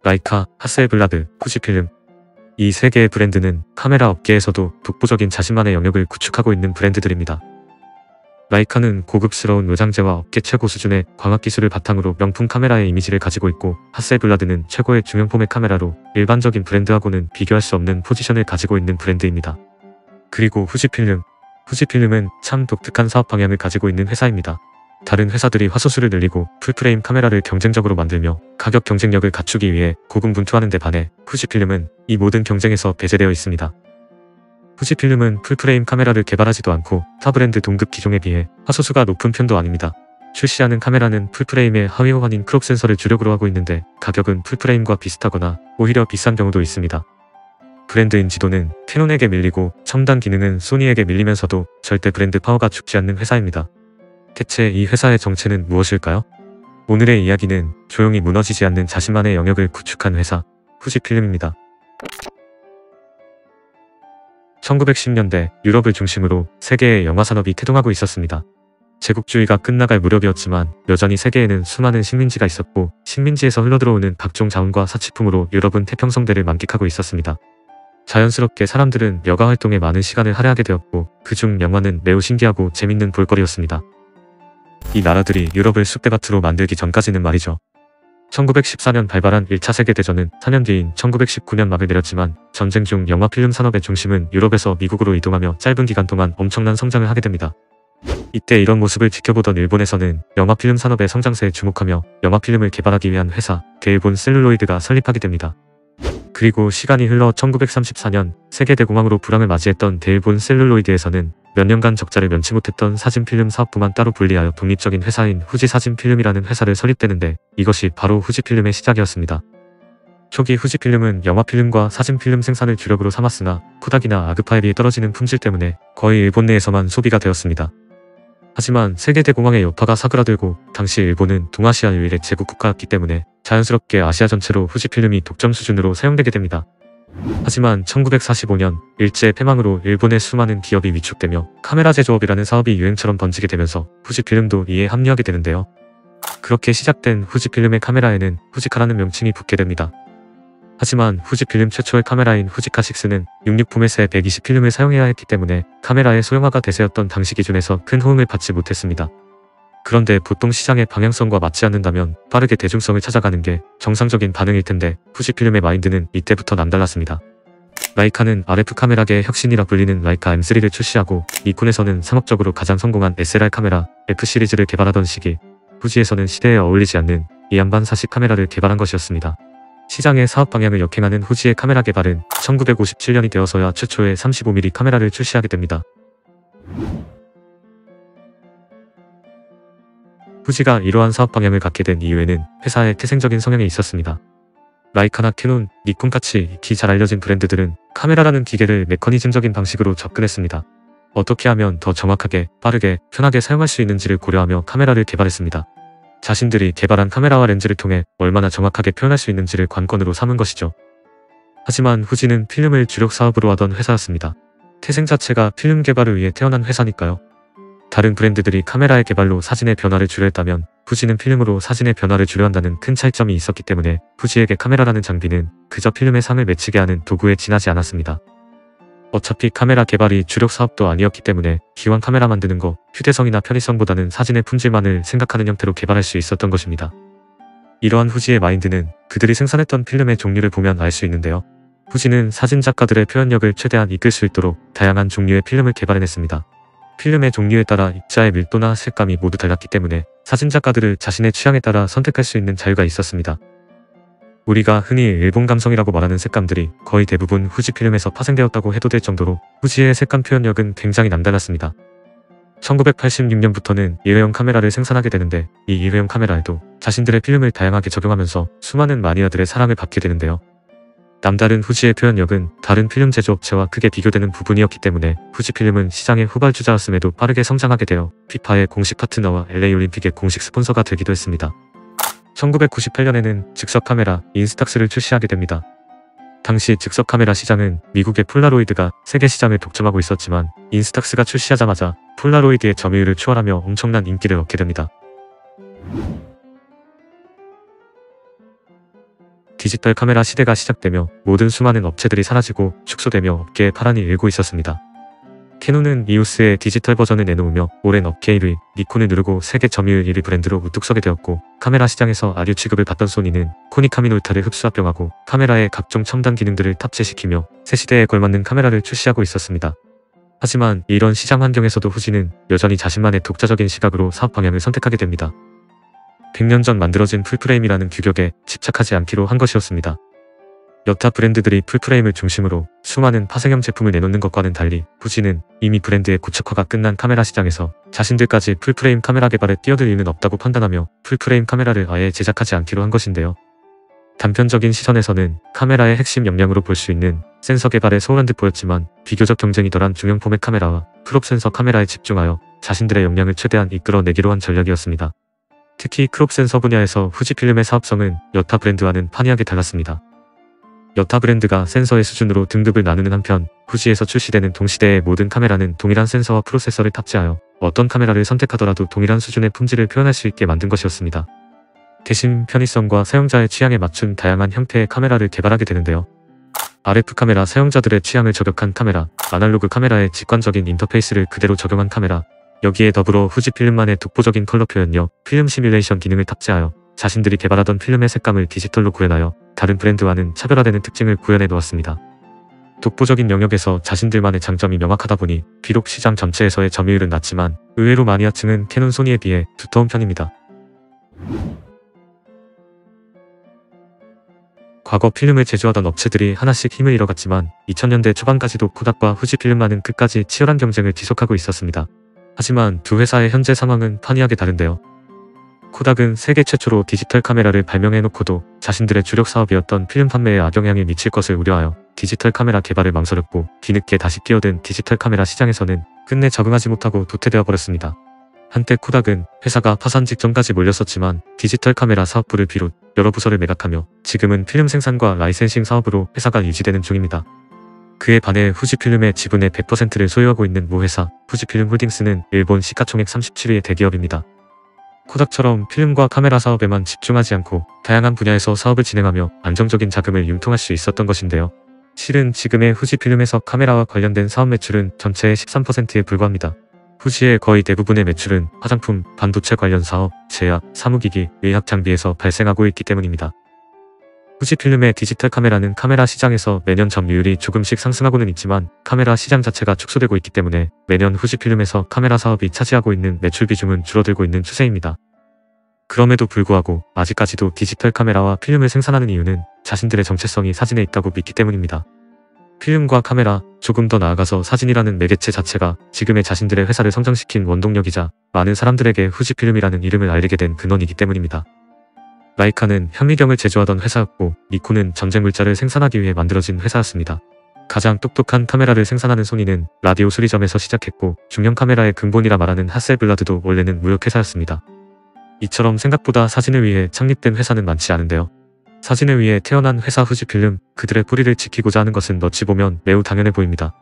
라이카, 하스엘블라드, 후지필름. 이 세 개의 브랜드는 카메라 업계에서도 독보적인 자신만의 영역을 구축하고 있는 브랜드들입니다. 라이카는 고급스러운 외장재와 업계 최고 수준의 광학 기술을 바탕으로 명품 카메라의 이미지를 가지고 있고, 하스엘블라드는 최고의 중형 포맷 카메라로 일반적인 브랜드하고는 비교할 수 없는 포지션을 가지고 있는 브랜드입니다. 그리고 후지필름은 참 독특한 사업 방향을 가지고 있는 회사입니다. 다른 회사들이 화소수를 늘리고 풀프레임 카메라를 경쟁적으로 만들며 가격 경쟁력을 갖추기 위해 고군분투하는 데 반해 후지필름은 이 모든 경쟁에서 배제되어 있습니다. 후지필름은 풀프레임 카메라를 개발하지도 않고 타 브랜드 동급 기종에 비해 화소수가 높은 편도 아닙니다. 출시하는 카메라는 풀프레임의 하위 호환인 크롭 센서를 주력으로 하고 있는데 가격은 풀프레임과 비슷하거나 오히려 비싼 경우도 있습니다. 브랜드 인지도는 캐논에게 밀리고 첨단 기능은 소니에게 밀리면서도 절대 브랜드 파워가 죽지 않는 회사입니다. 대체 이 회사의 정체는 무엇일까요? 오늘의 이야기는 조용히 무너지지 않는 자신만의 영역을 구축한 회사, 후지필름입니다. 1910년대 유럽을 중심으로 세계의 영화산업이 태동하고 있었습니다. 제국주의가 끝나갈 무렵이었지만 여전히 세계에는 수많은 식민지가 있었고, 식민지에서 흘러들어오는 각종 자원과 사치품으로 유럽은 태평성대를 만끽하고 있었습니다. 자연스럽게 사람들은 여가 활동에 많은 시간을 할애하게 되었고, 그중 영화는 매우 신기하고 재밌는 볼거리였습니다. 이 나라들이 유럽을 쑥대밭으로 만들기 전까지는 말이죠. 1914년 발발한 1차 세계대전은 4년 뒤인 1919년 막을 내렸지만, 전쟁 중 영화 필름 산업의 중심은 유럽에서 미국으로 이동하며 짧은 기간 동안 엄청난 성장을 하게 됩니다. 이때 이런 모습을 지켜보던 일본에서는 영화 필름 산업의 성장세에 주목하며 영화 필름을 개발하기 위한 회사, 대일본 셀룰로이드가 설립하게 됩니다. 그리고 시간이 흘러 1934년 세계대공황으로 불황을 맞이했던 대일본 셀룰로이드에서는 몇 년간 적자를 면치 못했던 사진필름 사업부만 따로 분리하여 독립적인 회사인 후지사진필름이라는 회사를 설립되는데, 이것이 바로 후지필름의 시작이었습니다. 초기 후지필름은 영화필름과 사진필름 생산을 주력으로 삼았으나 코닥이나 아그파에 비해 떨어지는 품질 때문에 거의 일본 내에서만 소비가 되었습니다. 하지만 세계대공황의 여파가 사그라들고 당시 일본은 동아시아 유일의 제국국가였기 때문에 자연스럽게 아시아 전체로 후지필름이 독점 수준으로 사용되게 됩니다. 하지만 1945년 일제 폐망으로 일본의 수많은 기업이 위축되며 카메라 제조업이라는 사업이 유행처럼 번지게 되면서 후지필름도 이에 합류하게 되는데요. 그렇게 시작된 후지필름의 카메라에는 후지카라는 명칭이 붙게 됩니다. 하지만 후지필름 최초의 카메라인 후지카6는 66 포맷의 120 필름을 사용해야 했기 때문에 카메라의 소형화가 대세였던 당시 기준에서 큰 호응을 받지 못했습니다. 그런데 보통 시장의 방향성과 맞지 않는다면 빠르게 대중성을 찾아가는 게 정상적인 반응일 텐데, 후지필름의 마인드는 이때부터 남달랐습니다. 라이카는 RF 카메라계의 혁신이라 불리는 라이카 M3를 출시하고, 니콘에서는 상업적으로 가장 성공한 SLR 카메라 F 시리즈를 개발하던 시기, 후지에서는 시대에 어울리지 않는 이양반 40 카메라를 개발한 것이었습니다. 시장의 사업 방향을 역행하는 후지의 카메라 개발은 1957년이 되어서야 최초의 35mm 카메라를 출시하게 됩니다. 후지가 이러한 사업 방향을 갖게 된 이유에는 회사의 태생적인 성향이 있었습니다. 라이카나 캐논, 니콘같이 익히 잘 알려진 브랜드들은 카메라라는 기계를 메커니즘적인 방식으로 접근했습니다. 어떻게 하면 더 정확하게, 빠르게, 편하게 사용할 수 있는지를 고려하며 카메라를 개발했습니다. 자신들이 개발한 카메라와 렌즈를 통해 얼마나 정확하게 표현할 수 있는지를 관건으로 삼은 것이죠. 하지만 후지는 필름을 주력 사업으로 하던 회사였습니다. 태생 자체가 필름 개발을 위해 태어난 회사니까요. 다른 브랜드들이 카메라의 개발로 사진의 변화를 주려했다면 후지는 필름으로 사진의 변화를 주려한다는 큰 차이점이 있었기 때문에 후지에게 카메라라는 장비는 그저 필름의 상을 맺히게 하는 도구에 지나지 않았습니다. 어차피 카메라 개발이 주력 사업도 아니었기 때문에 기왕 카메라 만드는 거 휴대성이나 편의성보다는 사진의 품질만을 생각하는 형태로 개발할 수 있었던 것입니다. 이러한 후지의 마인드는 그들이 생산했던 필름의 종류를 보면 알 수 있는데요. 후지는 사진작가들의 표현력을 최대한 이끌 수 있도록 다양한 종류의 필름을 개발해냈습니다. 필름의 종류에 따라 입자의 밀도나 색감이 모두 달랐기 때문에 사진작가들을 자신의 취향에 따라 선택할 수 있는 자유가 있었습니다. 우리가 흔히 일본 감성이라고 말하는 색감들이 거의 대부분 후지 필름에서 파생되었다고 해도 될 정도로 후지의 색감 표현력은 굉장히 남달랐습니다. 1986년부터는 일회용 카메라를 생산하게 되는데, 이 일회용 카메라에도 자신들의 필름을 다양하게 적용하면서 수많은 마니아들의 사랑을 받게 되는데요. 남다른 후지의 표현력은 다른 필름 제조업체와 크게 비교되는 부분이었기 때문에 후지필름은 시장의 후발주자였음에도 빠르게 성장하게 되어 피파의 공식 파트너와 LA 올림픽의 공식 스폰서가 되기도 했습니다. 1998년에는 즉석 카메라 인스탁스를 출시하게 됩니다. 당시 즉석 카메라 시장은 미국의 폴라로이드가 세계 시장을 독점하고 있었지만, 인스탁스가 출시하자마자 폴라로이드의 점유율을 추월하며 엄청난 인기를 얻게 됩니다. 디지털 카메라 시대가 시작되며 모든 수많은 업체들이 사라지고 축소되며 업계의 파란이 일고 있었습니다. 캐논은 이오스의 디지털 버전을 내놓으며 오랜 업계 1위, 니콘을 누르고 세계 점유율 1위 브랜드로 우뚝 서게 되었고, 카메라 시장에서 아류 취급을 받던 소니는 코니카미놀타를 흡수합병하고 카메라의 각종 첨단 기능들을 탑재시키며 새 시대에 걸맞는 카메라를 출시하고 있었습니다. 하지만 이런 시장 환경에서도 후지는 여전히 자신만의 독자적인 시각으로 사업 방향을 선택하게 됩니다. 100년 전 만들어진 풀프레임이라는 규격에 집착하지 않기로 한 것이었습니다. 여타 브랜드들이 풀프레임을 중심으로 수많은 파생형 제품을 내놓는 것과는 달리 후지는 이미 브랜드의 고착화가 끝난 카메라 시장에서 자신들까지 풀프레임 카메라 개발에 뛰어들 이유는 없다고 판단하며 풀프레임 카메라를 아예 제작하지 않기로 한 것인데요. 단편적인 시선에서는 카메라의 핵심 역량으로 볼 수 있는 센서 개발에 소홀한 듯 보였지만 비교적 경쟁이 덜한 중형 포맷 카메라와 크롭 센서 카메라에 집중하여 자신들의 역량을 최대한 이끌어내기로 한 전략이었습니다. 특히 크롭 센서 분야에서 후지필름의 사업성은 여타 브랜드와는 판이하게 달랐습니다. 여타 브랜드가 센서의 수준으로 등급을 나누는 한편 후지에서 출시되는 동시대의 모든 카메라는 동일한 센서와 프로세서를 탑재하여 어떤 카메라를 선택하더라도 동일한 수준의 품질을 표현할 수 있게 만든 것이었습니다. 대신 편의성과 사용자의 취향에 맞춘 다양한 형태의 카메라를 개발하게 되는데요. RF 카메라 사용자들의 취향을 저격한 카메라, 아날로그 카메라의 직관적인 인터페이스를 그대로 적용한 카메라, 여기에 더불어 후지필름만의 독보적인 컬러 표현력, 필름 시뮬레이션 기능을 탑재하여 자신들이 개발하던 필름의 색감을 디지털로 구현하여 다른 브랜드와는 차별화되는 특징을 구현해 놓았습니다. 독보적인 영역에서 자신들만의 장점이 명확하다 보니 비록 시장 전체에서의 점유율은 낮지만 의외로 마니아층은 캐논 소니에 비해 두터운 편입니다. 과거 필름을 제조하던 업체들이 하나씩 힘을 잃어갔지만 2000년대 초반까지도 코닥과 후지필름만은 끝까지 치열한 경쟁을 지속하고 있었습니다. 하지만 두 회사의 현재 상황은 판이하게 다른데요. 코닥은 세계 최초로 디지털 카메라를 발명해놓고도 자신들의 주력 사업이었던 필름 판매에 악영향을 미칠 것을 우려하여 디지털 카메라 개발을 망설였고, 뒤늦게 다시 끼어든 디지털 카메라 시장에서는 끝내 적응하지 못하고 도태되어 버렸습니다. 한때 코닥은 회사가 파산 직전까지 몰렸었지만 디지털 카메라 사업부를 비롯 여러 부서를 매각하며 지금은 필름 생산과 라이센싱 사업으로 회사가 유지되는 중입니다. 그에 반해 후지필름의 지분의 100%를 소유하고 있는 모 회사 후지필름 홀딩스는 일본 시가총액 37위의 대기업입니다. 코닥처럼 필름과 카메라 사업에만 집중하지 않고 다양한 분야에서 사업을 진행하며 안정적인 자금을 융통할 수 있었던 것인데요. 실은 지금의 후지필름에서 카메라와 관련된 사업 매출은 전체의 13%에 불과합니다. 후지의 거의 대부분의 매출은 화장품, 반도체 관련 사업, 제약, 사무기기, 의학 장비에서 발생하고 있기 때문입니다. 후지필름의 디지털 카메라는 카메라 시장에서 매년 점유율이 조금씩 상승하고는 있지만 카메라 시장 자체가 축소되고 있기 때문에 매년 후지필름에서 카메라 사업이 차지하고 있는 매출 비중은 줄어들고 있는 추세입니다. 그럼에도 불구하고 아직까지도 디지털 카메라와 필름을 생산하는 이유는 자신들의 정체성이 사진에 있다고 믿기 때문입니다. 필름과 카메라, 조금 더 나아가서 사진이라는 매개체 자체가 지금의 자신들의 회사를 성장시킨 원동력이자 많은 사람들에게 후지필름이라는 이름을 알리게 된 근원이기 때문입니다. 라이카는 현미경을 제조하던 회사였고 니콘은 전쟁 물자를 생산하기 위해 만들어진 회사였습니다. 가장 똑똑한 카메라를 생산하는 소니는 라디오 수리점에서 시작했고 중형 카메라의 근본이라 말하는 하셀블라드도 원래는 무역회사였습니다. 이처럼 생각보다 사진을 위해 창립된 회사는 많지 않은데요. 사진을 위해 태어난 회사 후지필름, 그들의 뿌리를 지키고자 하는 것은 어찌 보면 매우 당연해 보입니다.